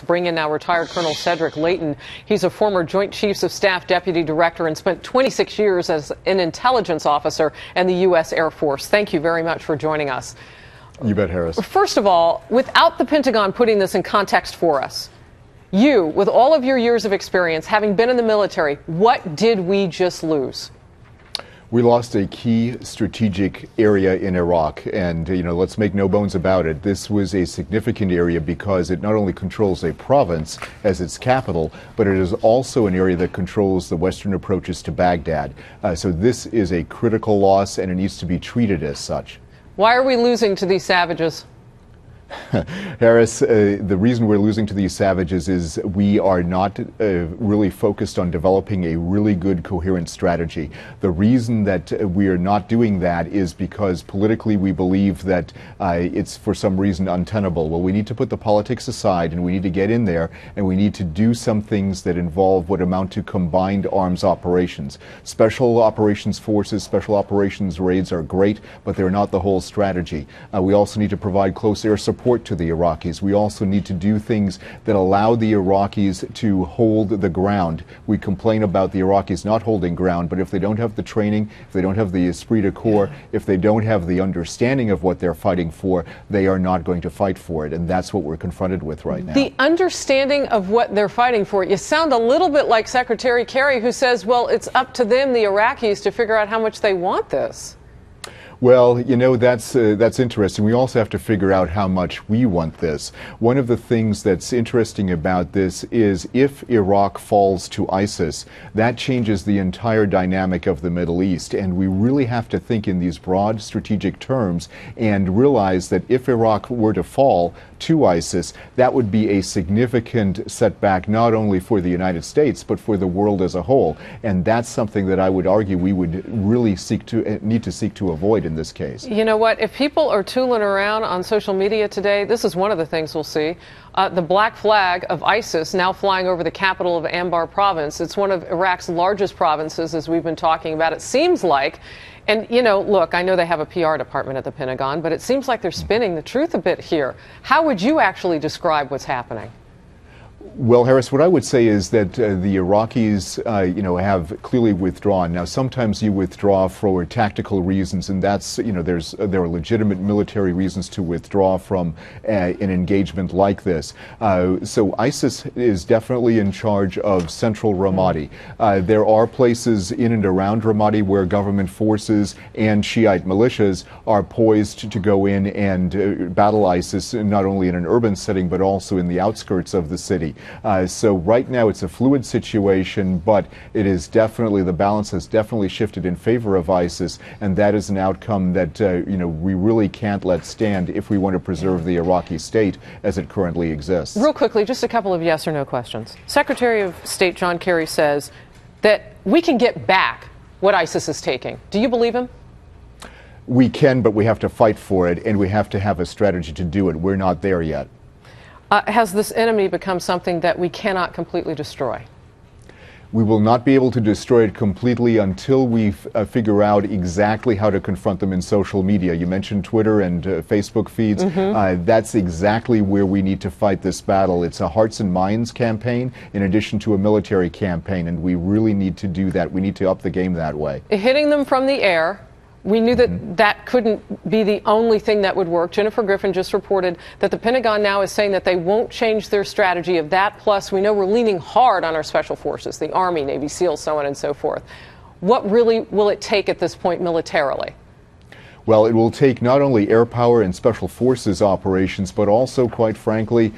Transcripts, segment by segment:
Bring in now retired Colonel Cedric Layton. He's a former Joint Chiefs of Staff Deputy Director and spent 26 years as an intelligence officer in the U.S. Air Force. Thank you very much for joining us. You bet, Harris. First of all, without the Pentagon putting this in context for us, you, with all of your years of experience, having been in the military, what did we just lose? We lost a key strategic area in Iraq, and let's make no bones about it. This was a significant area because it not only controls a province as its capital, but it is also an area that controls the western approaches to Baghdad. So this is a critical loss, and it needs to be treated as such. Why are we losing to these savages? Harris, the reason we're losing to these savages is we are not really focused on developing a really good, coherent strategy. The reason that we are not doing that is because politically we believe that it's for some reason untenable. Well, we need to put the politics aside and we need to get in there and we need to do some things that involve what amount to combined arms operations. Special operations forces, special operations raids are great, but they're not the whole strategy. We also need to provide close air support to the Iraqis. We also need to do things that allow the Iraqis to hold the ground. We complain about the Iraqis not holding ground, but if they don't have the training, if they don't have the esprit de corps, if they don't have the understanding of what they're fighting for, they are not going to fight for it. And that's what we're confronted with right now. The understanding of what they're fighting for. You sound a little bit like Secretary Kerry, who says, well, it's up to them, the Iraqis, to figure out how much they want this. Well, that's interesting. We also have to figure out how much we want this. One of the things that's interesting about this is if Iraq falls to ISIS, that changes the entire dynamic of the Middle East. And we really have to think in these broad strategic terms and realize that if Iraq were to fall to ISIS, that would be a significant setback not only for the United States, but for the world as a whole. And that's something that I would argue we would really need to seek to avoid in this case. You know what? If people are tooling around on social media today, this is one of the things we'll see. The black flag of ISIS now flying over the capital of Anbar province. It's one of Iraq's largest provinces, as we've been talking about. It seems like, and look, I know they have a PR department at the Pentagon, but it seems like they're spinning the truth a bit here. How would you actually describe what's happening? Well, Harris, what I would say is that the Iraqis, have clearly withdrawn. Now, sometimes you withdraw for tactical reasons, and that's, there are legitimate military reasons to withdraw from an engagement like this. So ISIS is definitely in charge of central Ramadi. There are places in and around Ramadi where government forces and Shiite militias are poised to go in and battle ISIS, not only in an urban setting, but also in the outskirts of the city. So right now it's a fluid situation, but it is definitely, the balance has definitely shifted in favor of ISIS, and that is an outcome that we really can't let stand if we want to preserve the Iraqi state as it currently exists. Real quickly, just a couple of yes or no questions. Secretary of State John Kerry says that we can get back what ISIS is taking. Do you believe him? We can, but we have to fight for it, and we have to have a strategy to do it. We're not there yet. Has this enemy become something that we cannot completely destroy? We will not be able to destroy it completely until we figure out exactly how to confront them in social media. You mentioned Twitter and Facebook feeds. That's exactly where we need to fight this battle. It's a hearts and minds campaign in addition to a military campaign, and we really need to do that. We need to up the game that way. Hitting them from the air. We knew that that couldn't be the only thing that would work. Jennifer Griffin just reported that the Pentagon now is saying that they won't change their strategy of that. Plus, we know we're leaning hard on our special forces, the Army, Navy SEALs, so on and so forth. What really will it take at this point militarily? Well, it will take not only air power and special forces operations, but also, quite frankly,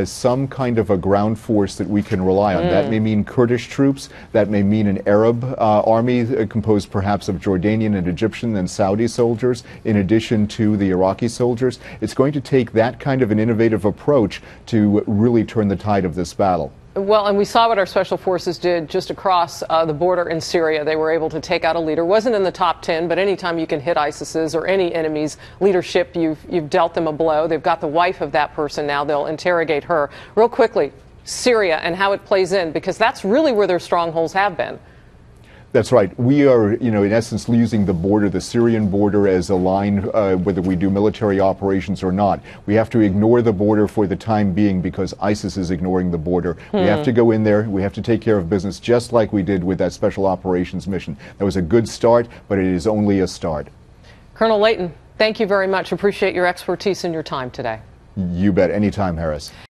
some kind of a ground force that we can rely on. That may mean Kurdish troops. That may mean an Arab army composed perhaps of Jordanian and Egyptian and Saudi soldiers, in addition to the Iraqi soldiers. It's going to take that kind of an innovative approach to really turn the tide of this battle. Well, and we saw what our special forces did just across the border in Syria. They were able to take out a leader. Wasn't in the top 10, but anytime you can hit ISIS's or any enemy's leadership, you've dealt them a blow. They've got the wife of that person now. They'll interrogate her. Real quickly, Syria and how it plays in, because that's really where their strongholds have been. That's right. We are, in essence, using the border, the Syrian border, as a line, whether we do military operations or not. We have to ignore the border for the time being because ISIS is ignoring the border. We have to go in there. We have to take care of business just like we did with that special operations mission. That was a good start, but it is only a start. Colonel Layton, thank you very much. Appreciate your expertise and your time today. You bet. Anytime, Harris.